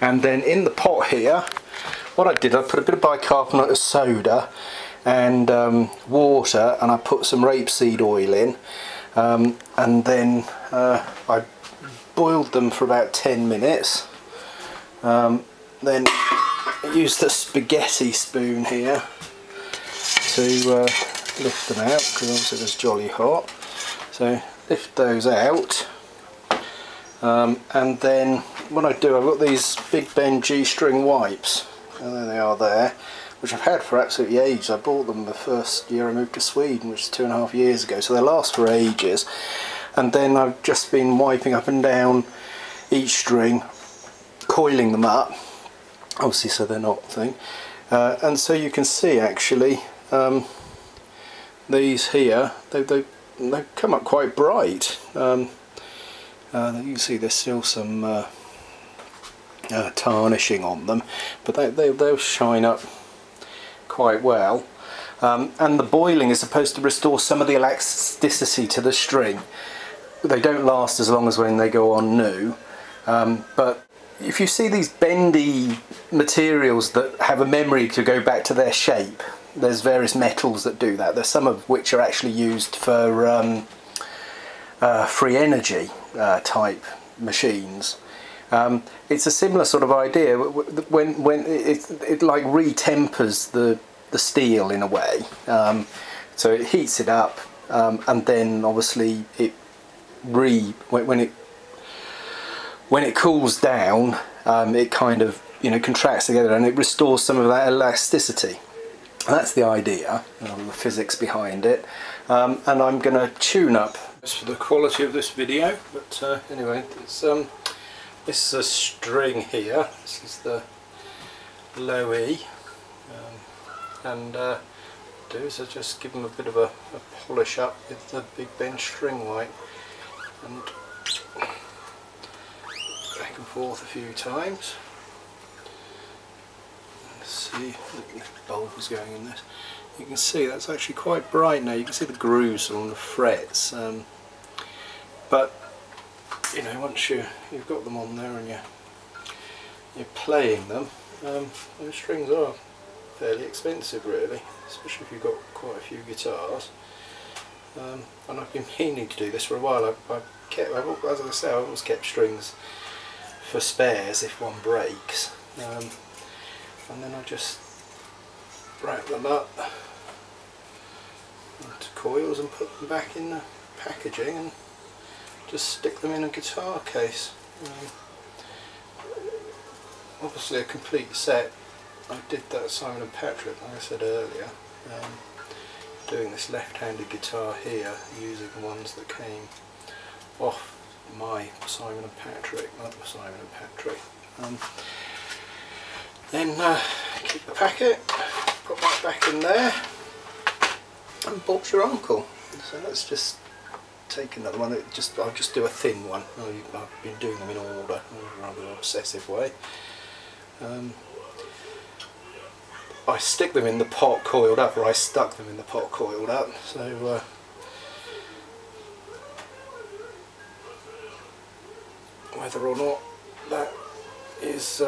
And then in the pot here, what I did, I put a bit of bicarbonate of soda and water, and I put some rapeseed oil in, and then I boiled them for about 10 minutes. Then use the spaghetti spoon here to lift them out, because obviously it's jolly hot. So lift those out, and then what I do, I've got these Big Ben G-string wipes, and there they are there, which I've had for absolutely ages. I bought them the first year I moved to Sweden, which is 2.5 years ago, so they last for ages. And then I've just been wiping up and down each string, coiling them up, obviously so they're not thing. And so you can see actually these here, they come up quite bright. You can see there's still some tarnishing on them, but they'll shine up quite well. And the boiling is supposed to restore some of the elasticity to the string. They don't last as long as when they go on new, but if you see these bendy materials that have a memory to go back to their shape, there's various metals that do that. There's some of which are actually used for free energy type machines. It's a similar sort of idea when it like re-tempers the steel in a way. So it heats it up, and then obviously when it cools down, it kind of contracts together and it restores some of that elasticity. And that's the idea, the physics behind it. And I'm going to tune up for the quality of this video, but anyway, this is a string here. This is the low E, and do is I just give them a bit of a polish up with the Big Ben string wipe, and back and forth a few times. Let's see, the bulb is going in this. You can see that's actually quite bright now. You can see the grooves on the frets, but once you've got them on there and you're playing them, those strings are fairly expensive really, especially if you've got quite a few guitars. And I've been meaning to do this for a while. As I say, I've always kept strings for spares if one breaks, and then I just wrap them up into coils and put them back in the packaging and just stick them in a guitar case. Obviously a complete set. I did that Simon and Patrick, like I said earlier, doing this left-handed guitar here using the ones that came off my Simon and Patrick, other Simon and Patrick. Then keep the packet, put that back in there, and Bob's your uncle. So let's just take another one. I'll just do a thin one. I've been doing them in order, in a rather obsessive way. I stick them in the pot coiled up, or I stuck them in the pot coiled up. So whether or not that is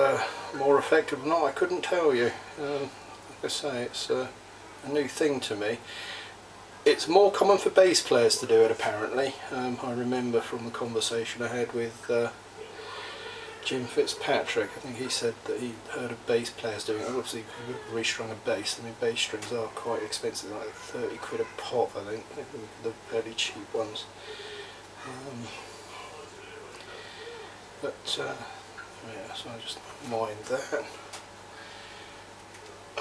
more effective or not, I couldn't tell you. Like I say, it's a new thing to me. It's more common for bass players to do it apparently. I remember from the conversation I had with Jim Fitzpatrick, I think he said that he heard of bass players doing it. Obviously, restrung a bass. I mean, bass strings are quite expensive, like 30 quid a pop, I think, the fairly cheap ones. Yeah, so I just mind that.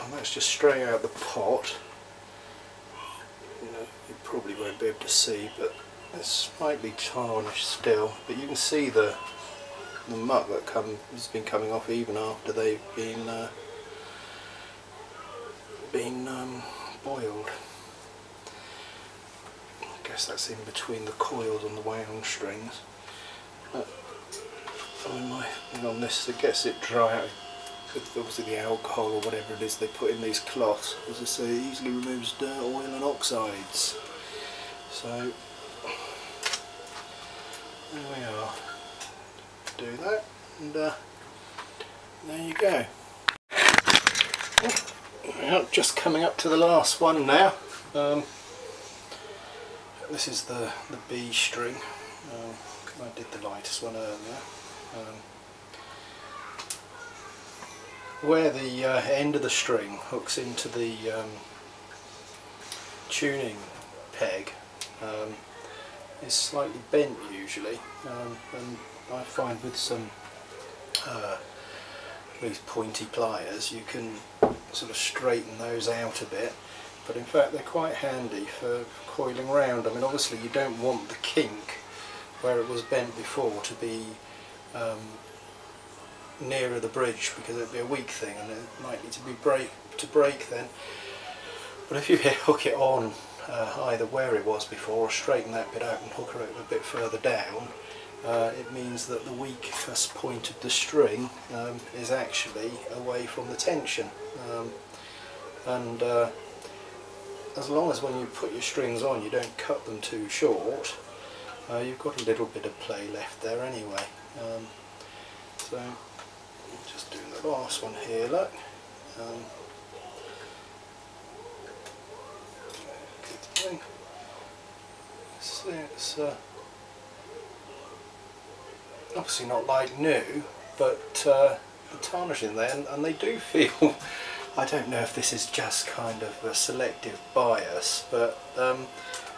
And that's just straight out the pot. You probably won't be able to see, but it's slightly tarnished still. But you can see the muck that has been coming off even after they've been boiled. I guess that's in between the coils on the wound strings. But on this, it gets it dry out with obviously the alcohol or whatever it is they put in these cloths. As I say, it easily removes dirt, oil and oxides. So there we are. Do that, and there you go. Well, just coming up to the last one now. This is the B string. I did the lightest one earlier. Where the end of the string hooks into the tuning peg is slightly bent usually, and I find with some these pointy pliers you can sort of straighten those out a bit, but in fact they're quite handy for coiling round. I mean, obviously you don't want the kink where it was bent before to be nearer the bridge, because it'd be a weak thing and it might need to be break then. But if you hook it on either where it was before, or straighten that bit out and hook it a bit further down, it means that the weakest point of the string is actually away from the tension. As long as when you put your strings on you don't cut them too short, you've got a little bit of play left there anyway. So just doing the last one here, look. So it's obviously not like new, but the tarnish in there, and they do feel, I don't know if this is just kind of a selective bias, but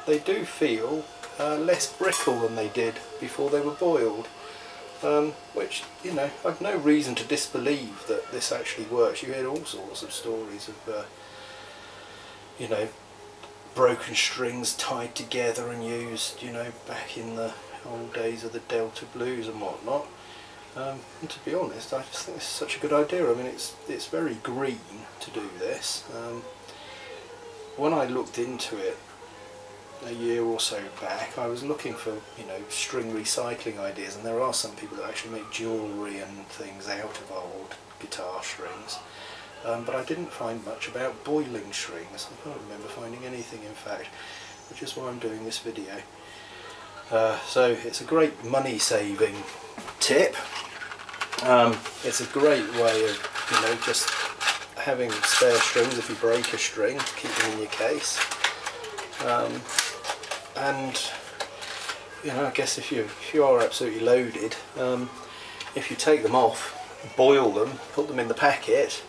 they do feel less brittle than they did before they were boiled. Which, you know, I've no reason to disbelieve that this actually works. You hear all sorts of stories of, you know, broken strings tied together and used, you know, back in the old days of the Delta blues and whatnot. And to be honest, I just think this is such a good idea. I mean, it's very green to do this. When I looked into it a year or so back, I was looking for, you know, string recycling ideas, and there are some people that actually make jewellery and things out of old guitar strings, but I didn't find much about boiling strings. I can't remember finding anything, in fact, which is why I'm doing this video. So it's a great money saving tip. It's a great way of, you know, just having spare strings if you break a string, keep them in your case. And you know, I guess if you are absolutely loaded, if you take them off, boil them, put them in the packet,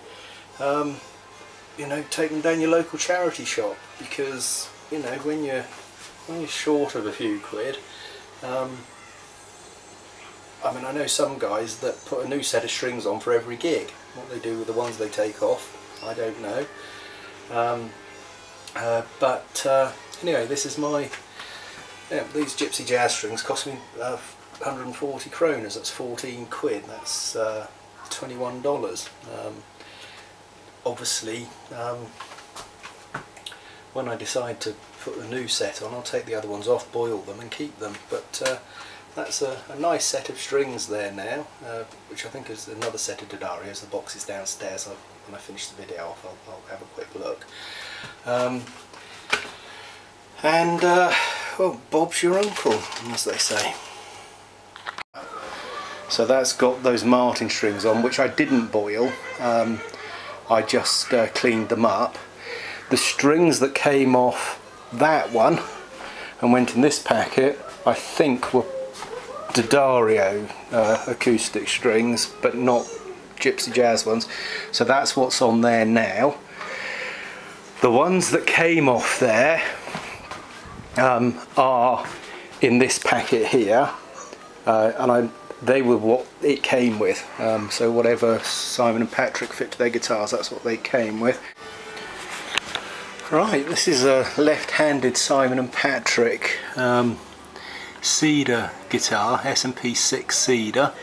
you know, take them down your local charity shop, because, you know, when you're short of a few quid, I mean, I know some guys that put a new set of strings on for every gig. What they do with the ones they take off, I don't know. Anyway, this is my, yeah, these Gypsy Jazz strings cost me 140 kroners, that's 14 quid, that's $21. Obviously, when I decide to put the new set on, I'll take the other ones off, boil them and keep them, but that's a nice set of strings there now, which I think is another set of D'Addarios. The box is downstairs. When I finish the video off, I'll have a quick look. Well, Bob's your uncle, as they say. So that's got those Martin strings on, which I didn't boil. I just cleaned them up. The strings that came off that one and went in this packet, I think were D'Addario acoustic strings, but not Gypsy Jazz ones. So that's what's on there now. The ones that came off there are in this packet here, and they were what it came with. So whatever Simon and Patrick fit to their guitars, that's what they came with. Right, this is a left-handed Simon and Patrick cedar guitar, S&P 6 cedar.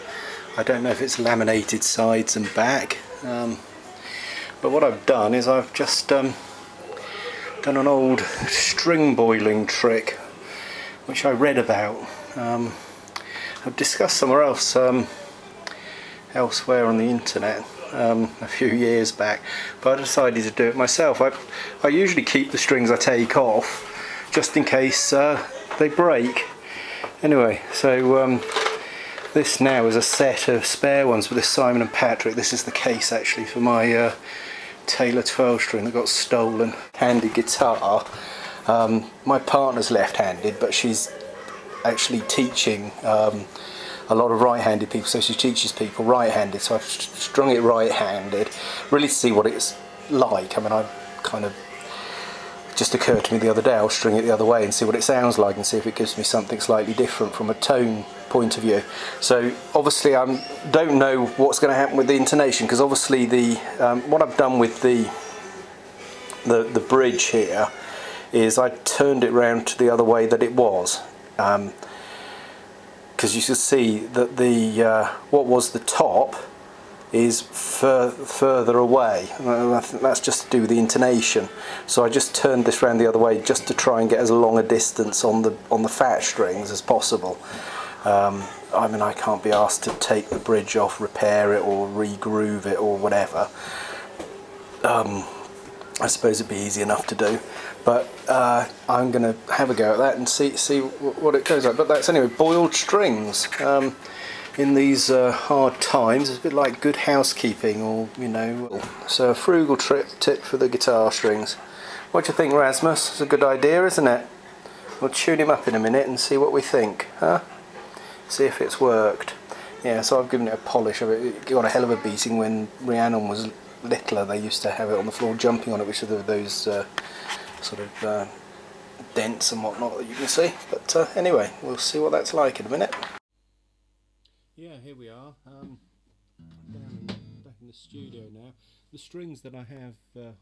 I don't know if it's laminated sides and back, but what I've done is I've just done an old string boiling trick which I read about. I've discussed somewhere else, elsewhere on the internet a few years back, but I decided to do it myself. I usually keep the strings I take off just in case they break. Anyway, so This now is a set of spare ones with this Simon and Patrick. This is the case actually for my Taylor 12 string that got stolen. Handy guitar. My partner's left-handed, but she's actually teaching a lot of right-handed people, so she teaches people right-handed, so I've strung it right-handed really to see what it's like. I mean, I kind of just occurred to me the other day, I'll string it the other way and see what it sounds like and see if it gives me something slightly different from a tone point of view. So obviously I don't know what's going to happen with the intonation, because obviously the what I've done with the bridge here is I turned it round to the other way that it was, because you can see that the what was the top is further away. I think that's just to do with the intonation. So I just turned this round the other way just to try and get as long a distance on the fat strings as possible. I mean, I can't be asked to take the bridge off, repair it or re-groove it or whatever. I suppose it'd be easy enough to do, but I'm going to have a go at that and see what it goes like. But that's anyway, boiled strings. In these hard times, it's a bit like good housekeeping, or you know. So a frugal tip for the guitar strings. What do you think, Rasmus? It's a good idea, isn't it? We'll tune him up in a minute and see what we think, huh? See if it's worked. Yeah, so I've given it a polish. It got a hell of a beating when Rhiannon was littler. They used to have it on the floor jumping on it, which are those sort of dents and whatnot that you can see. But anyway, we'll see what that's like in a minute. Yeah, here we are, back in the studio now. The strings that I have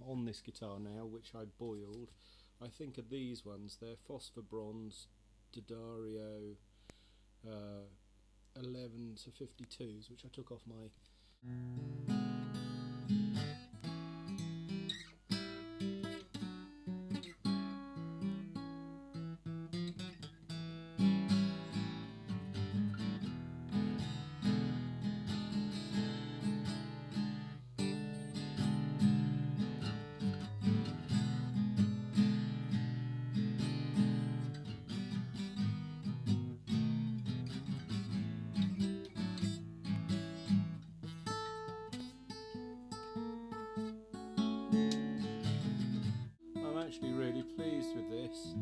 on this guitar now, which I boiled, I think are these ones. They're Phosphor Bronze D'Addario 11 to 52s, which I took off my... I'm actually really pleased with this.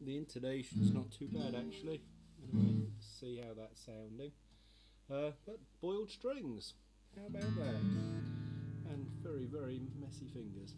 The intonation's not too bad actually. Anyway, let's see how that's sounding. But boiled strings, how about that? And very, very messy fingers.